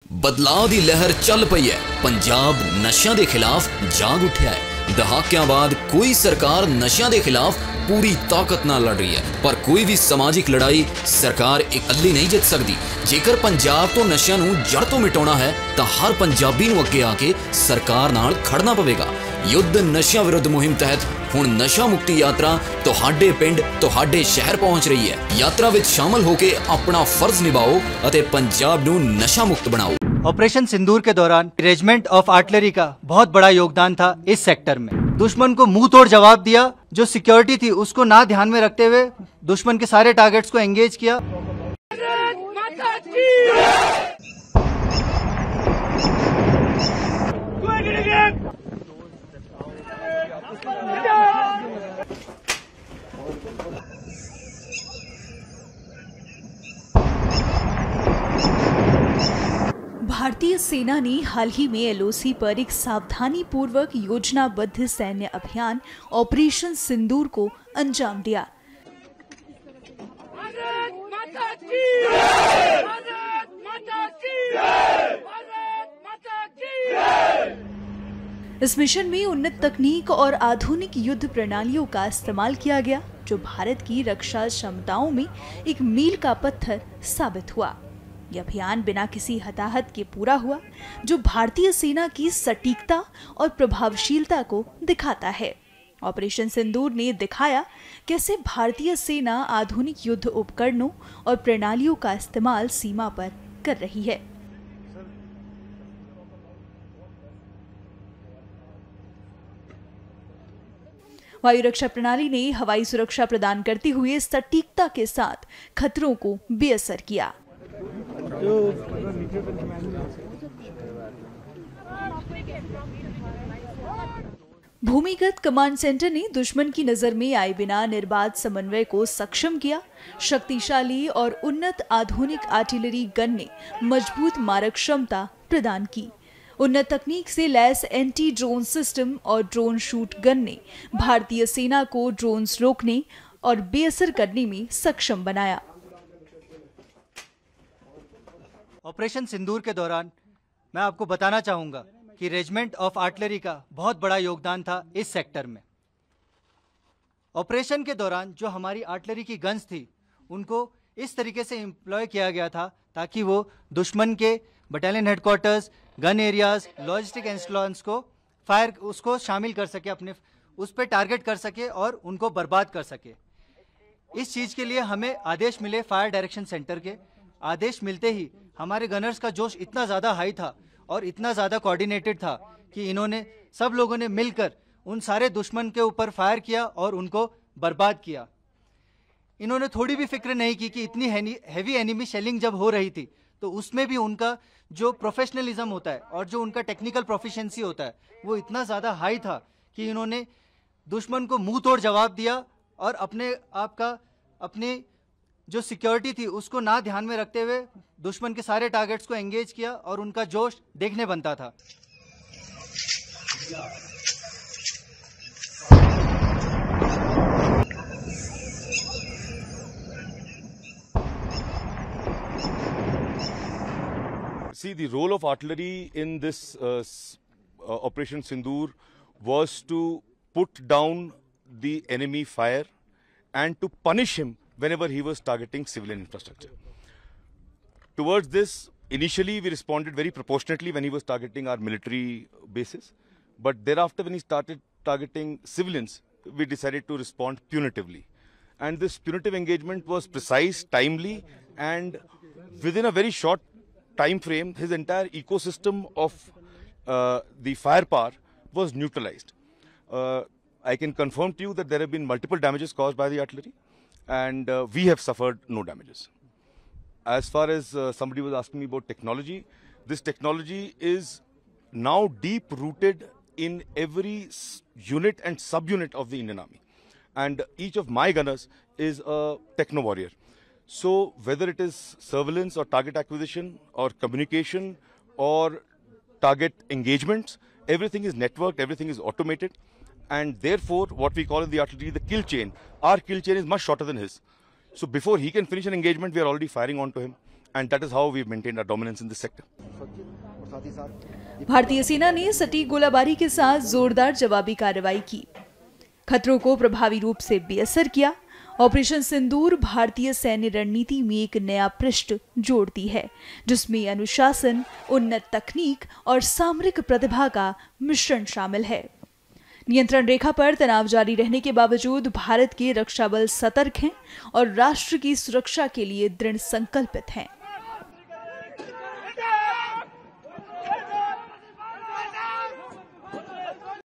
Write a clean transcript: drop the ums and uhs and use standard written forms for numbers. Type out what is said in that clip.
बदलाव दी लहर चल पई है। पंजाब नशियां दे खिलाफ जाग उठिया है। दहाकियां बाद कोई सरकार नशियां दे खिलाफ पूरी ताकत नाल लड़ रही है, पर कोई भी समाजिक लड़ाई सरकार इकल्ली नहीं जित सकती। जेकर पंजाब तो नशियां नूं जड़ तो मिटाउणा है तां हर पंजाबी नूं अगे आके सरकार नाल खड़ना पवेगा। युद्ध नशियां विरुद्ध मुहिम तहत हुण नशा मुक्ति यात्रा तुहाडे पिंड तुहाडे शहर पहुंच रही है। यात्रा विच शामिल होके अपना फर्ज निभाओ अते पंजाब नूं नशा मुक्त बनाओ। ऑपरेशन सिंदूर के दौरान रेजिमेंट ऑफ आर्टिलरी का बहुत बड़ा योगदान था इस सेक्टर में। दुश्मन को मुंह तोड़ जवाब दिया। जो सिक्योरिटी थी उसको ना ध्यान में रखते हुए दुश्मन के सारे टारगेट्स को एंगेज किया। भारतीय सेना ने हाल ही में एलओसी पर एक सावधानी पूर्वक योजनाबद्ध सैन्य अभियान ऑपरेशन सिंदूर को अंजाम दिया। इस मिशन में उन्नत तकनीक और आधुनिक युद्ध प्रणालियों का इस्तेमाल किया गया, जो भारत की रक्षा क्षमताओं में एक मील का पत्थर साबित हुआ। यह अभियान बिना किसी हताहत के पूरा हुआ, जो भारतीय सेना की सटीकता और प्रभावशीलता को दिखाता है। ऑपरेशन सिंदूर ने दिखाया कैसे भारतीय सेना आधुनिक युद्ध उपकरणों और प्रणालियों का इस्तेमाल सीमा पर कर रही है। वायु रक्षा प्रणाली ने हवाई सुरक्षा प्रदान करते हुए सटीकता के साथ खतरों को बेअसर किया। भूमिगत कमांड सेंटर ने दुश्मन की नजर में आए बिना निर्बाध समन्वय को सक्षम किया। शक्तिशाली और उन्नत आधुनिक आर्टिलरी गन ने मजबूत मारक क्षमता प्रदान की। उन्नत तकनीक से लैस एंटी ड्रोन सिस्टम और ड्रोन शूट गन ने भारतीय सेना को ड्रोन्स रोकने और बेअसर करने में सक्षम बनाया। ऑपरेशन सिंदूर के दौरान मैं आपको बताना चाहूंगा कि रेजिमेंट ऑफ आर्टिलरी का बहुत बड़ा योगदान था इस सेक्टर में। ऑपरेशन के दौरान जो हमारी आर्टिलरी की गन्स थी उनको इस तरीके से एम्प्लॉय किया गया था ताकि वो दुश्मन के battalion headquarters, gun areas, logistic installations को फायर उसको शामिल कर सके, अपने उस पर टारगेट कर सके और उनको बर्बाद कर सके। इस चीज़ के लिए हमें आदेश मिले फायर डायरेक्शन सेंटर के। आदेश मिलते ही हमारे गनर्स का जोश इतना ज़्यादा हाई था और इतना ज़्यादा कोऑर्डिनेटेड था कि इन्होंने सब लोगों ने मिलकर उन सारे दुश्मन के ऊपर फायर किया और उनको बर्बाद किया। इन्होंने थोड़ी भी फिक्र नहीं की कि इतनी हैवी एनिमी शेलिंग जब हो रही थी तो उसमें भी उनका जो प्रोफेशनलिज्म होता है और जो उनका टेक्निकल प्रोफिशिएंसी होता है वो इतना ज़्यादा हाई था कि इन्होंने दुश्मन को मुंह तोड़ जवाब दिया और अपनी जो सिक्योरिटी थी उसको ना ध्यान में रखते हुए दुश्मन के सारे टारगेट्स को एंगेज किया और उनका जोश देखने बनता था। See, the role of artillery in this Operation Sindoor was to put down the enemy fire and to punish him whenever he was targeting civilian infrastructure. Towards this, initially we responded very proportionately when he was targeting our military bases, but thereafter when he started targeting civilians, we decided to respond punitively. And this punitive engagement was precise, timely, and within a very short time frame, his entire ecosystem of the firepower was neutralized. I can confirm to you that there have been multiple damages caused by the artillery, and we have suffered no damages. As far as somebody was asking me about technology, this technology is now deep rooted in every unit and subunit of the Indian Army. And each of my gunners is a techno warrior. So whether it is surveillance or target acquisition or communication or target engagements, everything is networked, everything is automated. And therefore, what we call in the artillery the kill chain, our kill chain is much shorter than his. So before he can finish an engagement, we are already firing onto him. and that is how we've maintained our dominance in this sector. भारतीय सेना ने सटीक गोलाबारी के साथ जोरदार जवाबी कार्रवाई की, खतरों को प्रभावी रूप से बेअसर किया। ऑपरेशन सिंदूर भारतीय सैन्य रणनीति में एक नया पृष्ठ जोड़ती है, जिसमें अनुशासन, उन्नत तकनीक और सामरिक प्रतिभा का मिश्रण शामिल है। नियंत्रण रेखा पर तनाव जारी रहने के बावजूद भारत के रक्षा बल सतर्क हैं और राष्ट्र की सुरक्षा के लिए दृढ़ संकल्पित हैं।